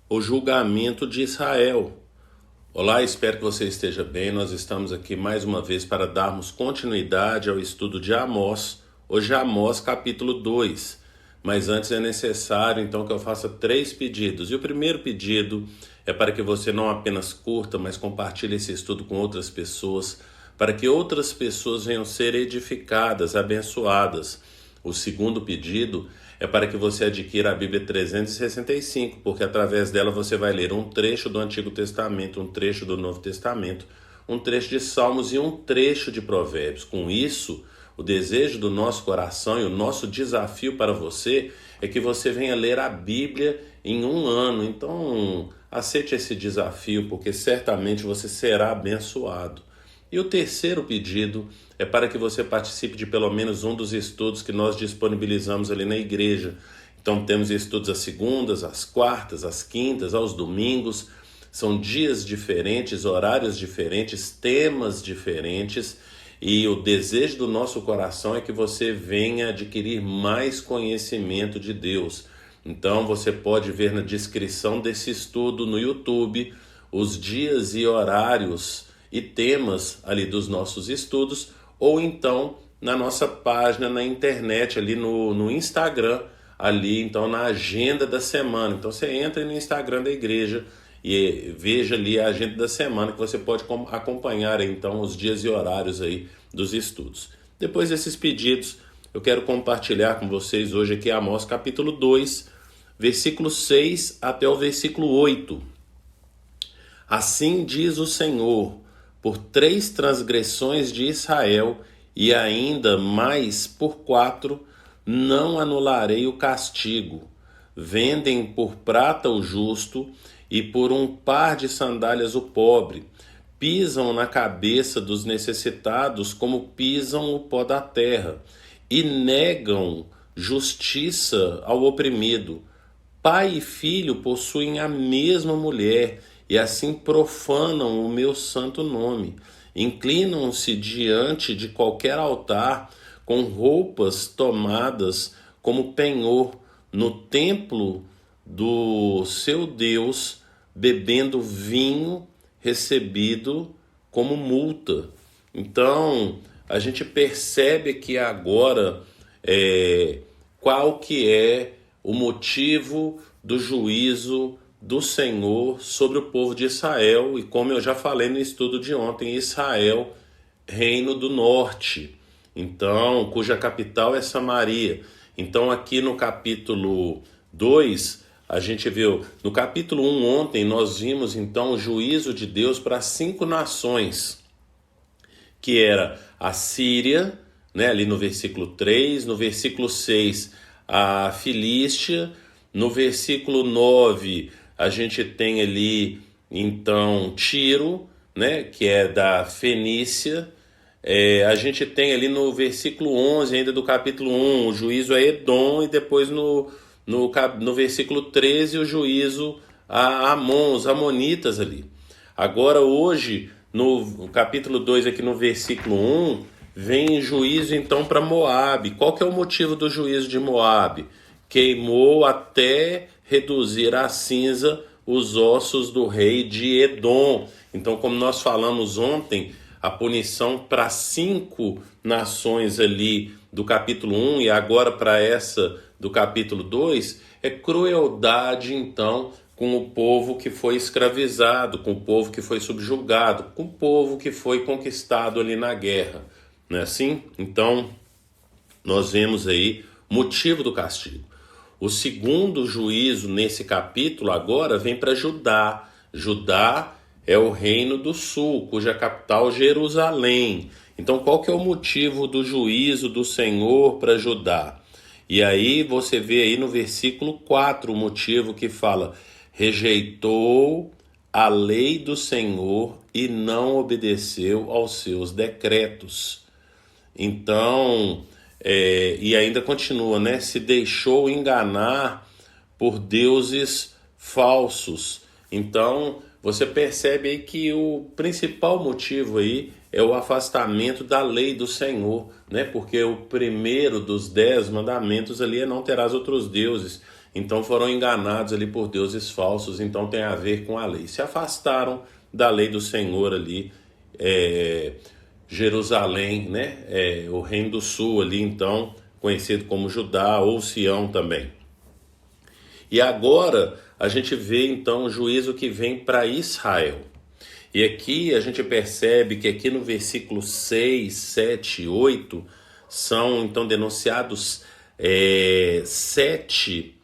o julgamento de Israel. Olá, espero que você esteja bem. Nós estamos aqui mais uma vez para darmos continuidade ao estudo de Amós. Hoje é Amós capítulo 2. Mas antes é necessário então que eu faça 3 pedidos. E o primeiro pedido é para que você não apenas curta, mas compartilhe esse estudo com outras pessoas, para que outras pessoas venham ser edificadas, abençoadas. O segundo pedido é para que você adquira a Bíblia 365, porque através dela você vai ler um trecho do Antigo Testamento, um trecho do Novo Testamento, um trecho de Salmos e um trecho de Provérbios. Com isso, o desejo do nosso coração e o nosso desafio para você é que você venha ler a Bíblia em um ano. Então, aceite esse desafio, porque certamente você será abençoado. E o terceiro pedido é para que você participe de pelo menos um dos estudos que nós disponibilizamos ali na igreja. Então temos estudos às segundas, às quartas, às quintas, aos domingos. São dias diferentes, horários diferentes, temas diferentes. E o desejo do nosso coração é que você venha adquirir mais conhecimento de Deus. Então você pode ver na descrição desse estudo no YouTube os dias e horários e temas ali dos nossos estudos, ou então na nossa página na internet, ali no Instagram, ali então na agenda da semana. Então você entra no Instagram da igreja e veja ali a agenda da semana, que você pode acompanhar então os dias e horários aí dos estudos. Depois desses pedidos, eu quero compartilhar com vocês hoje aqui Amós capítulo 2, versículo 6 até o versículo 8. Assim diz o Senhor: por 3 transgressões de Israel, e ainda mais por 4, não anularei o castigo. Vendem por prata o justo, e por um par de sandálias o pobre. Pisam na cabeça dos necessitados como pisam o pó da terra, e negam justiça ao oprimido. Pai e filho possuem a mesma mulher, e assim profanam o meu santo nome. Inclinam-se diante de qualquer altar com roupas tomadas como penhor no templo do seu Deus, bebendo vinho recebido como multa. Então, a gente percebe que agora qual que é o motivo do juízo do Senhor sobre o povo de Israel, e como eu já falei no estudo de ontem, Israel, reino do norte, então, cuja capital é Samaria. Então aqui no capítulo 2, a gente viu, no capítulo 1 ontem, nós vimos então o juízo de Deus para 5 nações, que era a Síria, né, ali no versículo 3, no versículo 6, a Filístia, no versículo 9, a gente tem ali, então, Tiro, né, que é da Fenícia. A gente tem ali no versículo 11, ainda do capítulo 1, o juízo a Edom, e depois no versículo 13, o juízo a Amon, os amonitas ali. Agora, hoje, no capítulo 2, aqui no versículo 1, vem juízo, então, para Moabe. Qual que é o motivo do juízo de Moabe? Queimou até reduzir a cinza os ossos do rei de Edom. Então, como nós falamos ontem, a punição para 5 nações ali do capítulo 1 e agora para essa do capítulo 2 é crueldade, então, com o povo que foi escravizado, com o povo que foi subjugado, com o povo que foi conquistado ali na guerra. Não é assim? Então, nós vemos aí o motivo do castigo. O segundo juízo nesse capítulo agora vem para Judá. Judá é o reino do sul, cuja capital é Jerusalém. Então qual que é o motivo do juízo do Senhor para Judá? E aí você vê aí no versículo 4 o motivo que fala: rejeitou a lei do Senhor e não obedeceu aos seus decretos. Então, e ainda continua, né? Se deixou enganar por deuses falsos. Então, você percebe aí que o principal motivo aí é o afastamento da lei do Senhor, né? Porque o primeiro dos 10 mandamentos ali é não terás outros deuses. então foram enganados ali por deuses falsos, então tem a ver com a lei. Se afastaram da lei do Senhor ali, Jerusalém, né? O Reino do Sul ali, então, conhecido como Judá ou Sião também. E agora a gente vê então o juízo que vem para Israel. E aqui a gente percebe que aqui no versículo 6, 7 e 8 são então denunciados sete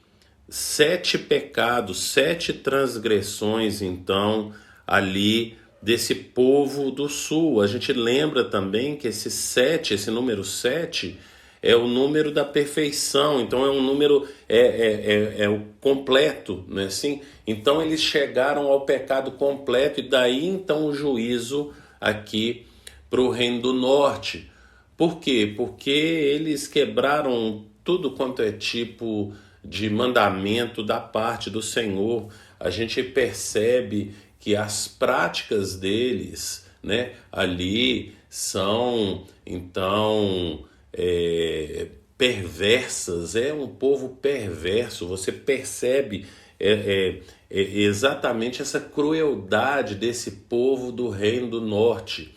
pecados, 7 transgressões então ali desse povo do sul. A gente lembra também que esse número 7 é o número da perfeição, então é um número, é o completo, não é assim? Então eles chegaram ao pecado completo e daí então o juízo aqui para o Reino do Norte. Por quê? Porque eles quebraram tudo quanto é tipo de mandamento da parte do Senhor. A gente percebe que as práticas deles, né, ali são então perversas, é um povo perverso. Você percebe exatamente essa crueldade desse povo do Reino do Norte.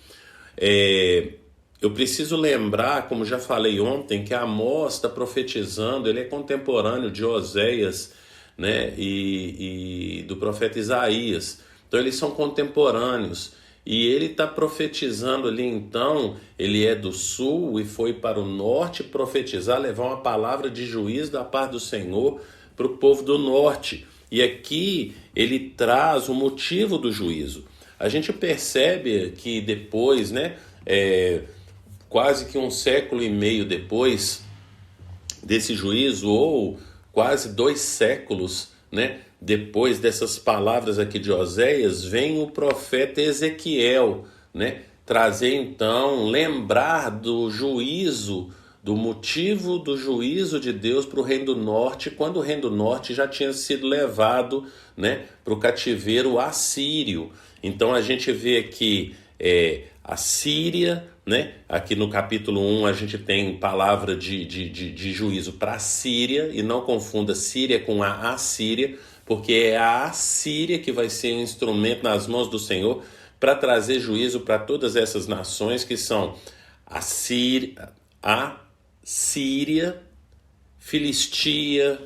Eu preciso lembrar, como já falei ontem, que Amós está profetizando, ele é contemporâneo de Oséias, né, e do profeta Isaías. Então eles são contemporâneos. E ele está profetizando ali, então, ele é do sul e foi para o norte profetizar, levar uma palavra de juízo da parte do Senhor para o povo do norte. E aqui ele traz o motivo do juízo. A gente percebe que depois, né, quase que 1,5 século depois desse juízo, ou quase 2 séculos, né, depois dessas palavras aqui de Oséias, vem o profeta Ezequiel, né, trazer então, lembrar do juízo, do motivo do juízo de Deus para o Reino do Norte, quando o Reino do Norte já tinha sido levado, né, para o cativeiro assírio. Então a gente vê aqui a Síria, né? Aqui no capítulo 1 a gente tem palavra de juízo para a Síria, e não confunda Síria com a Assíria, porque é a Assíria que vai ser um instrumento nas mãos do Senhor para trazer juízo para todas essas nações que são a Síria, Filistia,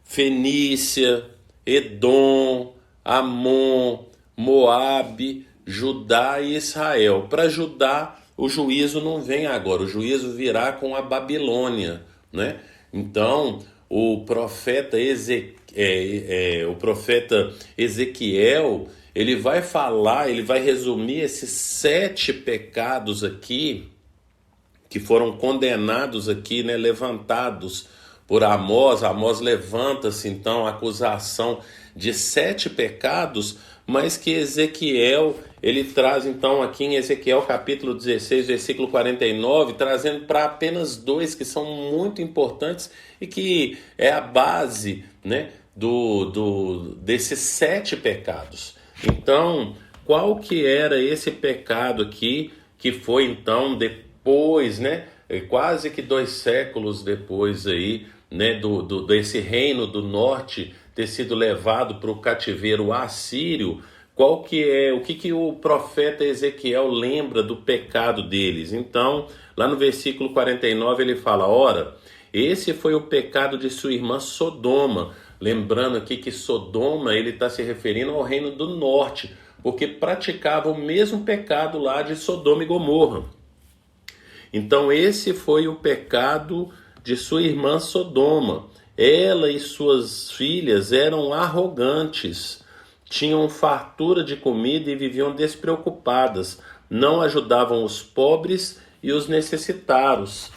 Fenícia, Edom, Amon, Moabe, Judá e Israel. Para Judá, o juízo não vem agora, o juízo virá com a Babilônia, né? Então, o profeta Ezequiel, ele vai falar, ele vai resumir esses 7 pecados aqui, que foram condenados aqui, né, levantados por Amós. Amós levanta-se então a acusação de 7 pecados, mas que Ezequiel, ele traz então aqui em Ezequiel capítulo 16, versículo 49, trazendo para apenas 2 que são muito importantes e que é a base, né, desses 7 pecados. Então, qual que era esse pecado aqui, que foi então depois, né, quase que 2 séculos depois aí, né, desse reino do norte ter sido levado para o cativeiro assírio? Qual que é, o que o profeta Ezequiel lembra do pecado deles? Então, lá no versículo 49 ele fala: ora, esse foi o pecado de sua irmã Sodoma. Lembrando aqui que Sodoma, ele está se referindo ao reino do norte, porque praticava o mesmo pecado lá de Sodoma e Gomorra. Então esse foi o pecado de sua irmã Sodoma. Ela e suas filhas eram arrogantes, tinham fartura de comida e viviam despreocupadas, não ajudavam os pobres e os necessitados.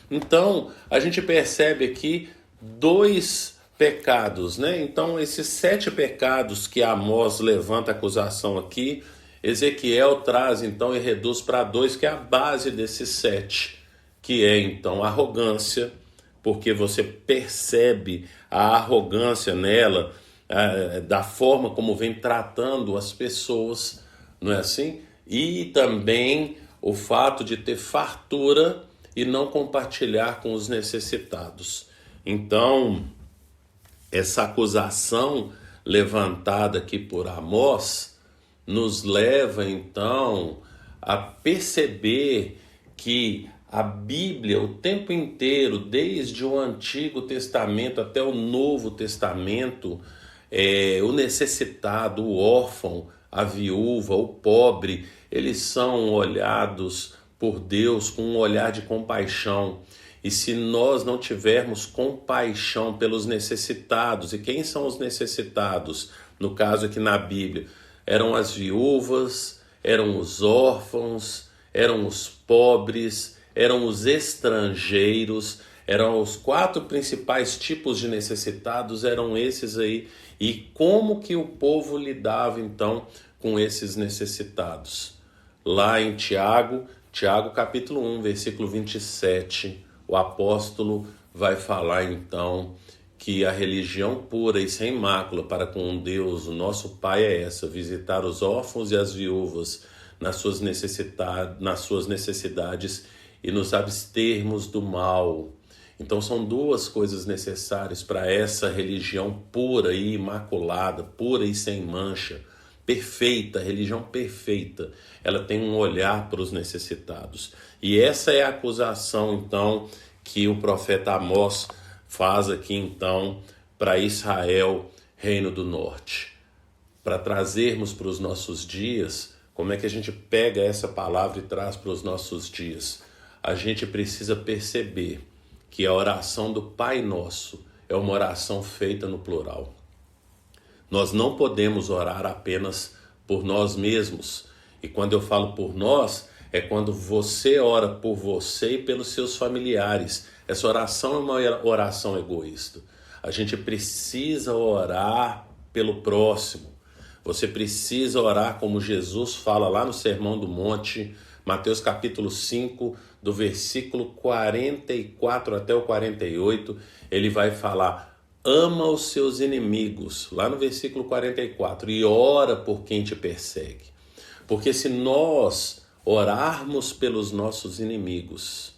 Então a gente percebe aqui 2 pecados, né? Então esses 7 pecados que Amós levanta a acusação aqui, Ezequiel traz então e reduz para 2, que é a base desses 7, que é então arrogância, porque você percebe a arrogância nela, da forma como vem tratando as pessoas, não é assim? E também o fato de ter fartura e não compartilhar com os necessitados. Então, essa acusação levantada aqui por Amós nos leva então a perceber que a Bíblia, o tempo inteiro, desde o Antigo Testamento até o Novo Testamento, o necessitado, o órfão, a viúva, o pobre, eles são olhados por Deus com um olhar de compaixão. E se nós não tivermos compaixão pelos necessitados, e quem são os necessitados? No caso aqui na Bíblia, eram as viúvas, eram os órfãos, eram os pobres, eram os estrangeiros, eram os 4 principais tipos de necessitados, eram esses aí. E como que o povo lidava então com esses necessitados? Lá em Tiago capítulo 1, versículo 27, o apóstolo vai falar então que a religião pura e sem mácula para com Deus, o nosso Pai, é essa: visitar os órfãos e as viúvas nas suas necessidades e nos abstermos do mal. Então são 2 coisas necessárias para essa religião pura e imaculada, pura e sem mancha, perfeita, religião perfeita. Ela tem um olhar para os necessitados. E essa é a acusação então que o profeta Amós faz aqui então para Israel, Reino do Norte. Para trazermos para os nossos dias, como é que a gente pega essa palavra e traz para os nossos dias? A gente precisa perceber que a oração do Pai Nosso é uma oração feita no plural. Nós não podemos orar apenas por nós mesmos. E quando eu falo por nós, é quando você ora por você e pelos seus familiares. Essa oração é uma oração egoísta. A gente precisa orar pelo próximo. Você precisa orar como Jesus fala lá no Sermão do Monte, Mateus capítulo 5, do versículo 44 até o 48, ele vai falar: ama os seus inimigos, lá no versículo 44, e ora por quem te persegue. Porque se nós orarmos pelos nossos inimigos,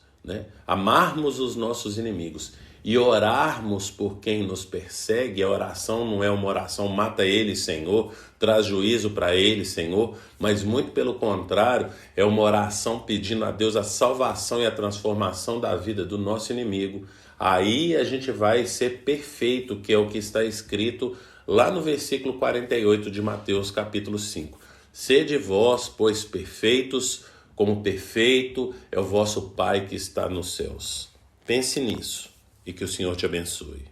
amarmos os nossos inimigos e orarmos por quem nos persegue, a oração não é uma oração mata ele, Senhor, traz juízo para ele, Senhor, mas muito pelo contrário, é uma oração pedindo a Deus a salvação e a transformação da vida do nosso inimigo. Aí a gente vai ser perfeito, que é o que está escrito lá no versículo 48 de Mateus capítulo 5. Sede vós, pois, perfeitos, como perfeito é o vosso Pai que está nos céus. Pense nisso e que o Senhor te abençoe.